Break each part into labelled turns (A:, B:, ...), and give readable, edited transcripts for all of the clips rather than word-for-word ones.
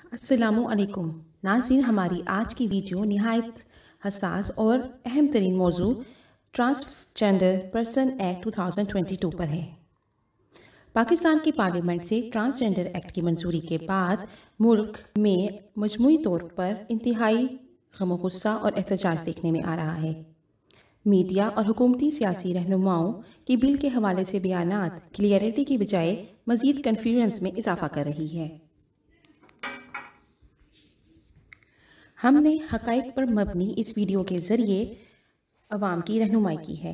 A: अस्सलामुअलैकुम नाज़रीन, हमारी आज की वीडियो निहायत हसास और अहम तरीन मौजू ट्रांसजेंडर पर्सन एक्ट 2022 पर है। पाकिस्तान की पार्लियामेंट से ट्रांसजेंडर एक्ट की मंजूरी के बाद मुल्क में मजमूई तौर पर इंतहाई गम गुस्सा और एहतजाज देखने में आ रहा है। मीडिया और हुकूमती सियासी रहनुमाओं की बिल के हवाले से बयानात क्लियरिटी की बजाय मज़ीद कन्फ्यूजन्स में इजाफा कर रही है। हमने हक़ाइक़ पर मबनी इस वीडियो के ज़रिए अवाम की रहनुमाई की है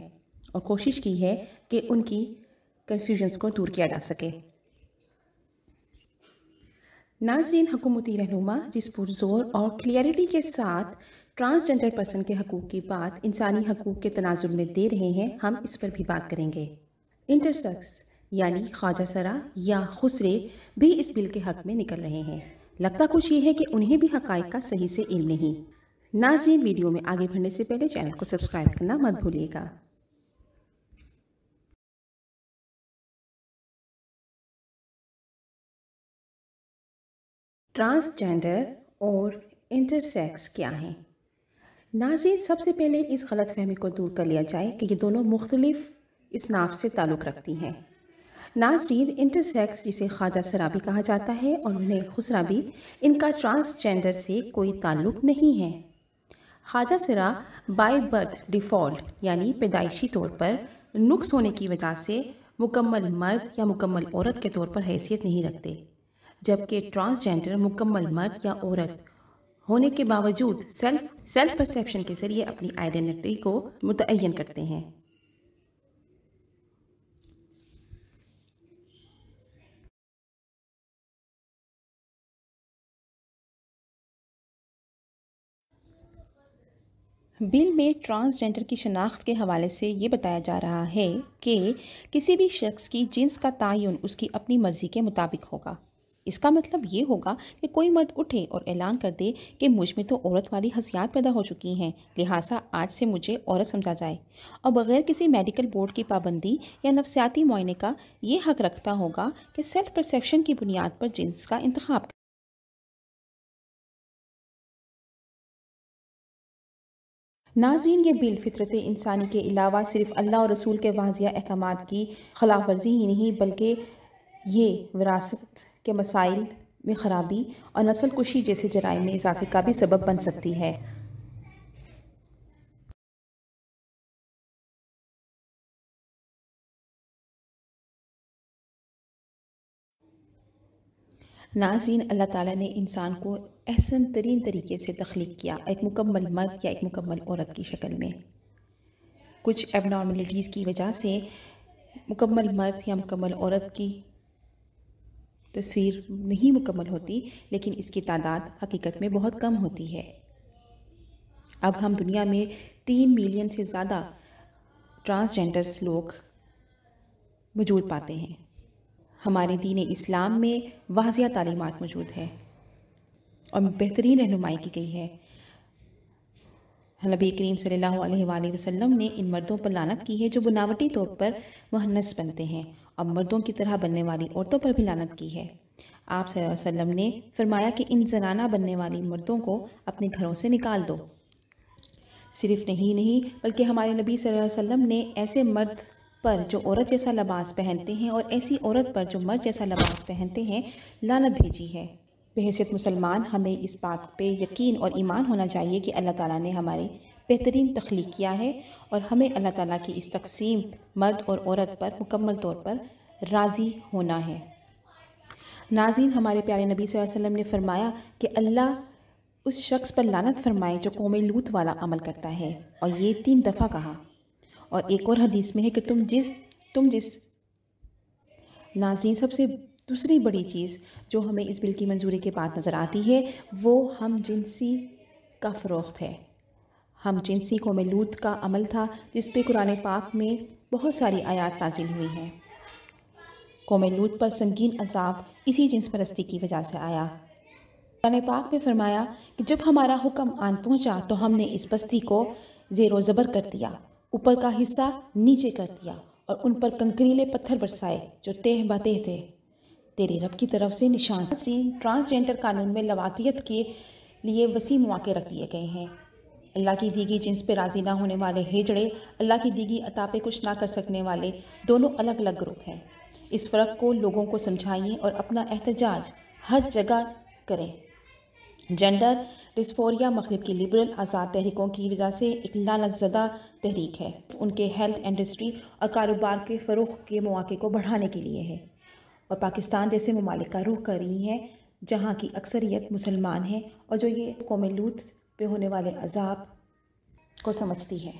A: और कोशिश की है कि उनकी कन्फ्यूजन्स को दूर किया जा सके। नाज़रीन, हुकूमती रहनुमा जिस पुरज़ोर और क्लियरिटी के साथ ट्रांसजेंडर पर्सन के हकूक़ की बात इंसानी हकूक़ के तनाज़ुल में दे रहे हैं, हम इस पर भी बात करेंगे। इंटरसेक्स यानी ख्वाजा सरा या खुसरे भी इस बिल के हक़ में निकल रहे हैं। लगता कुछ ये है कि उन्हें भी हक़ाइक़ का सही से इल्म नहीं। नाज़रीन, वीडियो में आगे बढ़ने से पहले चैनल को सब्सक्राइब करना मत भूलिएगा। ट्रांसजेंडर और इंटरसेक्स क्या हैं? नाज़रीन, सबसे पहले इस गलतफहमी को दूर कर लिया जाए कि ये दोनों मुख्तलिफ इसनाफ से ताल्लुक़ रखती हैं। नाज़रीन, इंटरसेक्स जिसे ख्वाजा सरा भी कहा जाता है और उन्हें खुसरा भी, इनका ट्रांसजेंडर से कोई ताल्लुक़ नहीं है। ख्वाजा सरा बाय बर्थ डिफ़ॉल्ट यानी पैदाइशी तौर पर नुक्स होने की वजह से मुकम्मल मर्द या मुकम्मल औरत के तौर पर हैसियत नहीं रखते, जबकि ट्रांसजेंडर मुकम्मल मर्द या औरत होने के बावजूद सेल्फ परसेप्शन के ज़रिए अपनी आइडेंटिटी को मुतय्यन करते हैं। बिल में ट्रांसजेंडर की शनाख्त के हवाले से ये बताया जा रहा है कि किसी भी शख्स की जिन्स का तयन उसकी अपनी मर्ज़ी के मुताबिक होगा। इसका मतलब ये होगा कि कोई मर्द उठे और ऐलान कर दे कि मुझ में तो औरत वाली हसियात पैदा हो चुकी हैं, लिहाजा आज से मुझे औरत समझा जाए, और बग़ैर किसी मेडिकल बोर्ड की पाबंदी या नफ्सियाती मुआयने का ये हक़ रखता होगा कि सेल्फ परसेप्शन की बुनियाद पर जिन्स का इंतखाब। नाज़रीन, ये बिल फितरत इंसानी के अलावा सिर्फ़ अल्लाह और रसूल के वाज़िया अहकामात की खिलाफ वर्जी ही नहीं, बल्कि ये विरासत के मसाइल में ख़राबी और नस्ल कुशी जैसे जराइम में इजाफ़े का भी सबब बन सकती है। नाज़रीन, अल्लाह ताला ने इंसान को अहसन तरीन तरीके से तख्लीक किया, एक मुकम्मल मर्द या एक मुकम्मल औरत की शक्ल में। कुछ एबनॉर्मलिटीज़ की वजह से मुकम्मल मर्द या मुकम्मल औरत की तस्वीर नहीं मुकम्मल होती, लेकिन इसकी तादाद हकीकत में बहुत कम होती है। अब हम दुनिया में 3 मिलियन से ज़्यादा ट्रांसजेंडर्स लोग मौजूद पाते हैं। हमारे दीन इस्लाम में वाज़िया तालीमात मौजूद है और बेहतरीन रहनुमाई की गई है। नबी करीम सल्लल्लाहु अलैहि वसल्लम ने इन मर्दों पर लानत की है जो बनावटी तौर पर मुहन्नस बनते हैं, और मर्दों की तरह बनने वाली औरतों पर भी लानत की है। आप सल्लल्लाहु अलैहि वसल्लम ने फरमाया कि इन जनाना बनने वाली मर्दों को अपने घरों से निकाल दो। सिर्फ नहीं बल्कि हमारे नबी सल्लल्लाहु अलैहि वसल्लम ने ऐसे मर्द पर जो औरत जैसा लिबास पहनते हैं और ऐसी औरत पर जो मर्द जैसा लिबास पहनते हैं लानत भेजी है। बहैसियत मुसलमान हमें इस बात पे यकीन और ईमान होना चाहिए कि अल्लाह ताला ने हमारी बेहतरीन तख्लीक किया है और हमें अल्लाह ताला की इस तकसीम मर्द और औरत पर मुकम्मल तौर पर राज़ी होना है। नाज़रीन, हमारे प्यारे नबी सल्लल्लाहु अलैहि वसल्लम ने फरमाया कि अल्लाह उस शख्स पर लानत फरमाए जो कौम लूत वाला अमल करता है, और ये 3 दफ़ा कहा। और एक और हदीस में है कि तुम जिस नाज़रीन, सबसे दूसरी बड़ी चीज़ जो हमें इस बिल की मंजूरी के बाद नज़र आती है वो हम जिनसी का फ़रोख्त है। हम जिनसी कौम लूत का अमल था जिस पे कुरान पाक में बहुत सारी आयात नाज़िल हुई हैं। कौम लूत पर संगीन अज़ाब इसी जिन्स परस्ती की वजह से आया। कुरान पाक में फरमाया कि जब हमारा हुक्म आन पहुँचा तो हमने इस बस्ती को ज़ेरो ज़बर कर दिया, ऊपर का हिस्सा नीचे कर दिया और उन पर कंकरीले पत्थर बरसाए जो तेह बातेह थे। तेरे रब की तरफ से निशान। ट्रांसजेंडर कानून में लवातियत के लिए वसी मौके रख दिए गए हैं। अल्लाह की दी गई जिन्स पे राज़ी ना होने वाले हिजड़े, अल्लाह की दी गई अता पे कुछ ना कर सकने वाले दोनों अलग अलग ग्रुप हैं। इस फ़र्क को लोगों को समझाइए और अपना एहतजाज हर जगह करें। जेंडर डिस्फोरिया मग़रिब की लिबरल आज़ाद तहरीकों की वजह से एक लानतज़दा तहरीक है। उनके हेल्थ इंडस्ट्री और कारोबार के फ़रोग़ के मौके को बढ़ाने के लिए है और पाकिस्तान जैसे ममालिक का रुख कर रही हैं जहाँ की अक्सरियत मुसलमान है और जो ये कौम लूत पे होने वाले अजाब को समझती है।